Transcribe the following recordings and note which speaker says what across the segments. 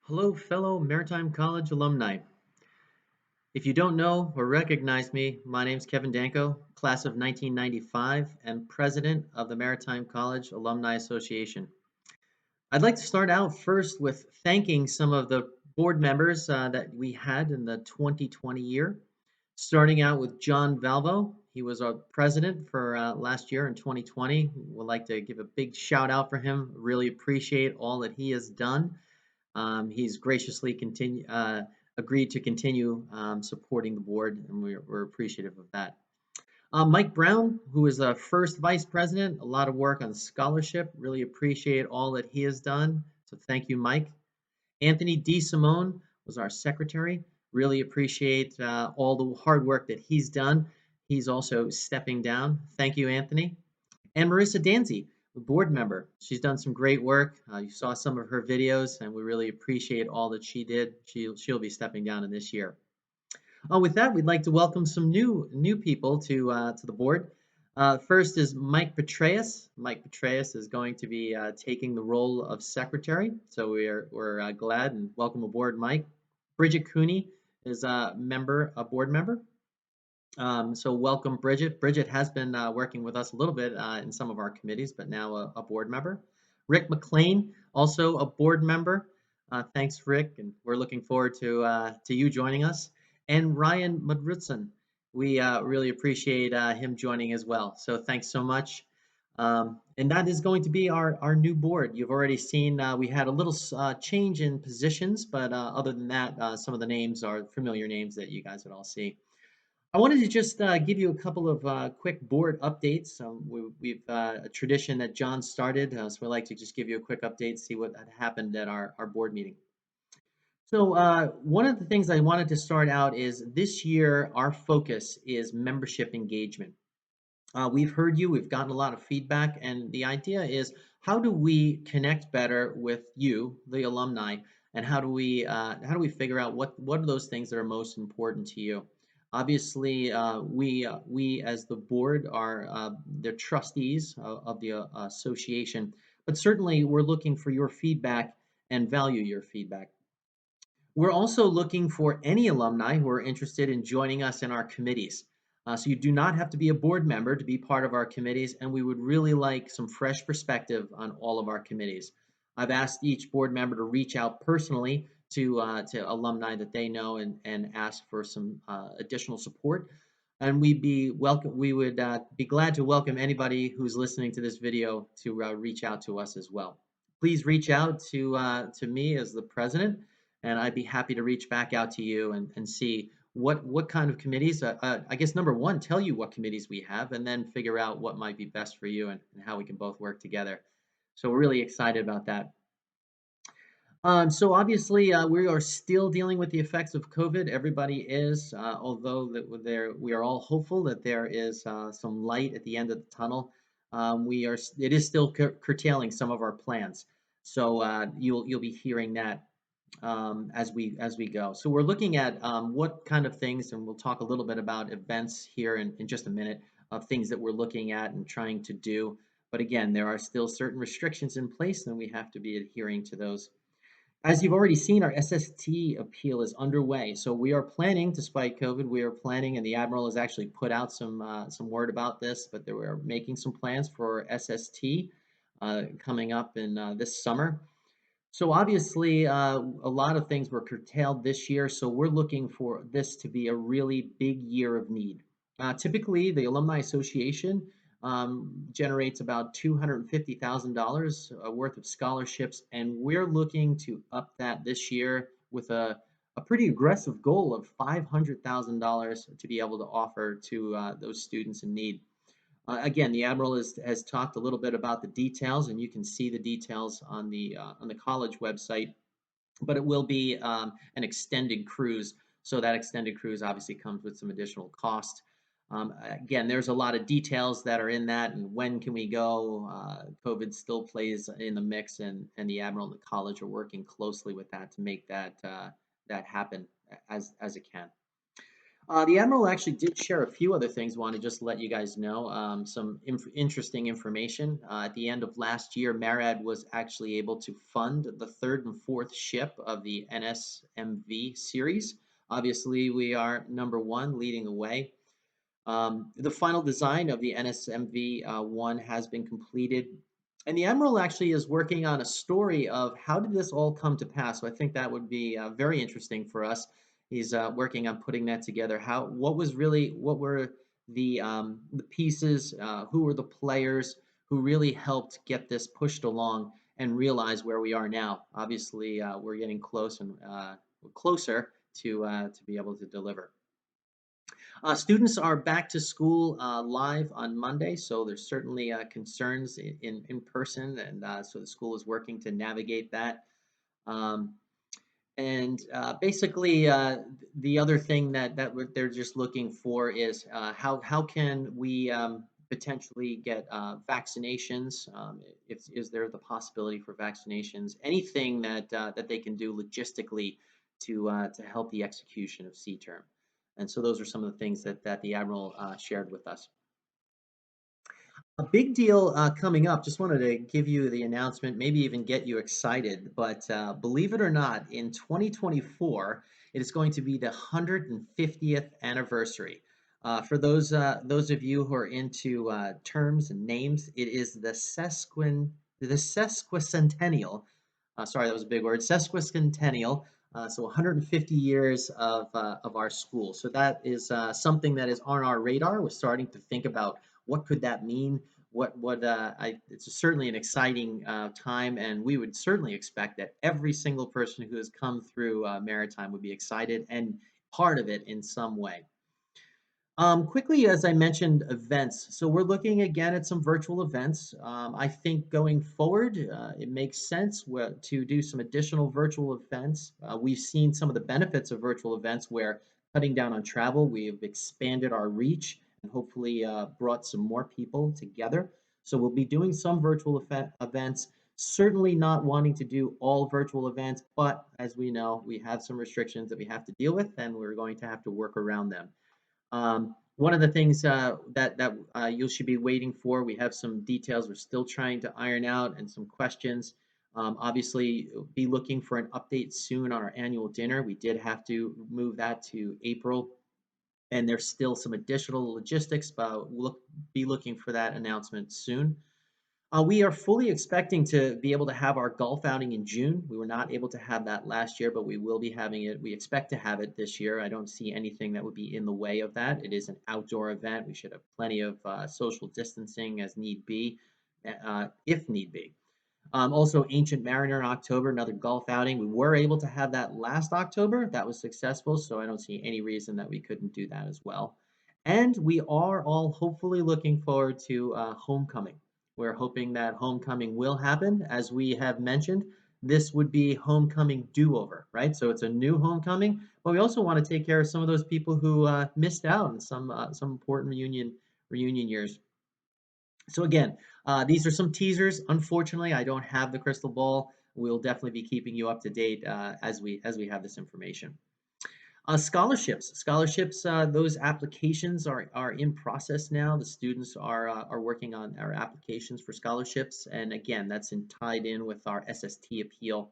Speaker 1: Hello, fellow Maritime College alumni. If you don't know or recognize me, my name's Kevin Danko, class of 1995, and president of the Maritime College Alumni Association. I'd like to start out first with thanking some of the board members that we had in the 2020 year, starting out with John Valvo. He was our president for last year in 2020. We'd like to give a big shout out for him. Really appreciate all that he has done. He's graciously agreed to continue supporting the board, and we're appreciative of that. Mike Brown, who is the first vice president, a lot of work on scholarship. Really appreciate all that he has done. So thank you, Mike. Anthony D. Simone was our secretary. Really appreciate all the hard work that he's done. He's also stepping down. Thank you, Anthony. And Marissa Danzy, a board member. She's done some great work. You saw some of her videos, and we really appreciate all that she did. She'll be stepping down in this year. With that, we'd like to welcome some new people to the board. First is Mike Petraeus. Mike Petraeus is going to be taking the role of secretary. So we're glad and welcome aboard, Mike. Bridget Cooney is a board member. So welcome, Bridget. Bridget has been working with us a little bit in some of our committees, but now a board member. Rick McLean, also a board member. Thanks, Rick, and we're looking forward to you joining us. And Ryan Madrutson, we really appreciate him joining as well. So thanks so much. And that is going to be our new board. You've already seen we had a little change in positions, but other than that, some of the names are familiar names that you guys would all see. I wanted to just give you a couple of quick board updates. We've a tradition that John started, so I'd like to just give you a quick update, see what had happened at our board meeting. So one of the things I wanted to start out is this year our focus is membership engagement. We've heard you, we've gotten a lot of feedback, and the idea is how do we connect better with you, the alumni, and how do we figure out what are those things that are most important to you? Obviously, we as the board are the trustees of the association, but certainly we're looking for your feedback and value your feedback. We're also looking for any alumni who are interested in joining us in our committees. So you do not have to be a board member to be part of our committees, and we would really like some fresh perspective on all of our committees. I've asked each board member to reach out personally to alumni that they know and ask for some additional support. And we would be glad to welcome anybody who's listening to this video to reach out to us as well. Please reach out to me as the president, and I'd be happy to reach back out to you and see what kind of committees. I guess number one, tell you what committees we have, and then figure out what might be best for you and how we can both work together. So we're really excited about that. So obviously, we are still dealing with the effects of COVID. Everybody is, although we are all hopeful that there is some light at the end of the tunnel. It is still curtailing some of our plans. So you'll be hearing that as we go. So we're looking at what kind of things, and we'll talk a little bit about events here in just a minute of things that we're looking at and trying to do. But again, there are still certain restrictions in place, and we have to be adhering to those. As you've already seen, our SST appeal is underway. So we are planning, despite COVID, we are planning, and the Admiral has actually put out some word about this, but they were making some plans for SST coming up in this summer. So obviously, a lot of things were curtailed this year. So we're looking for this to be a really big year of need. Typically, the Alumni Association generates about $250,000 worth of scholarships, and we're looking to up that this year with a pretty aggressive goal of $500,000 to be able to offer to those students in need. Again, the Admiral has talked a little bit about the details, and you can see the details on the college website. But it will be an extended cruise, so that extended cruise obviously comes with some additional cost. Again, there's a lot of details that are in that, and when can we go? COVID still plays in the mix, and the Admiral and the college are working closely with that to make that happen as it can. The Admiral actually did share a few other things. Want to just let you guys know some interesting information. At the end of last year, MARAD was actually able to fund the third and fourth ship of the NSMV series. Obviously, we are number one, leading the way. The final design of the NSMV 1 has been completed, and the Admiral actually is working on a story of how did this all come to pass. So I think that would be very interesting for us. He's working on putting that together. What were the pieces? Who were the players who really helped get this pushed along and realize where we are now? Obviously, we're getting closer to be able to deliver. Students are back to school live on Monday, so there's certainly concerns in person, and so the school is working to navigate that. Um, and basically, the other thing that they're just looking for is how can we potentially get vaccinations? Is there the possibility for vaccinations? Anything that they can do logistically to help the execution of C term. And so those are some of the things that the Admiral shared with us. A big deal coming up. Just wanted to give you the announcement, maybe even get you excited. But believe it or not, in 2024, it is going to be the 150th anniversary. For those of you who are into terms and names, it is the sesquicentennial. Sorry, that was a big word. Sesquicentennial. So 150 years of our school. So that is something that is on our radar. We're starting to think about what could that mean? It's certainly an exciting time, and we would certainly expect that every single person who has come through Maritime would be excited and part of it in some way. Quickly, as I mentioned, events. So we're looking again at some virtual events. I think going forward, it makes sense to do some additional virtual events. We've seen some of the benefits of virtual events where cutting down on travel, we've expanded our reach and hopefully brought some more people together. So we'll be doing some virtual events, certainly not wanting to do all virtual events, but as we know, we have some restrictions that we have to deal with, and we're going to have to work around them. One of the things that you should be waiting for, we have some details we're still trying to iron out and some questions. Obviously, be looking for an update soon on our annual dinner. We did have to move that to April, and there's still some additional logistics, but we'll be looking for that announcement soon. We are fully expecting to be able to have our golf outing in June. We were not able to have that last year, but we will be having it. We expect to have it this year. I don't see anything that would be in the way of that. It is an outdoor event. We should have plenty of social distancing as need be, if need be. Also, Ancient Mariner in October, another golf outing. We were able to have that last October. That was successful, so I don't see any reason that we couldn't do that as well. And we are all hopefully looking forward to homecoming. We're hoping that homecoming will happen. As we have mentioned, this would be homecoming do-over, right? So it's a new homecoming, but we also want to take care of some of those people who missed out on some important reunion years. So again, these are some teasers. Unfortunately, I don't have the crystal ball. We'll definitely be keeping you up to date as we have this information. Scholarships. Those applications are in process now. The students are working on our applications for scholarships, and again, that's tied in with our SST appeal.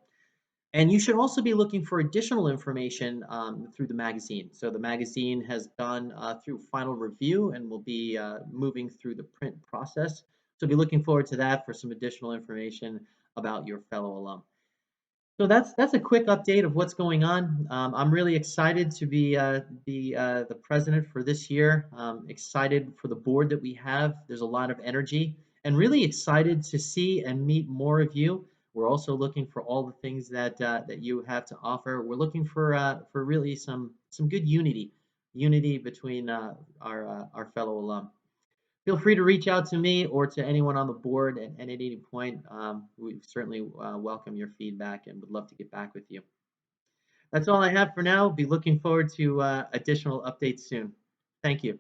Speaker 1: And you should also be looking for additional information through the magazine. So the magazine has gone through final review and will be moving through the print process. So be looking forward to that for some additional information about your fellow alum. So that's a quick update of what's going on. I'm really excited to be the president for this year. Excited for the board that we have. There's a lot of energy, and really excited to see and meet more of you. We're also looking for all the things that you have to offer. We're looking for really some good unity between our fellow alum. Feel free to reach out to me or to anyone on the board at any point. We certainly welcome your feedback and would love to get back with you. That's all I have for now. Be looking forward to additional updates soon. Thank you.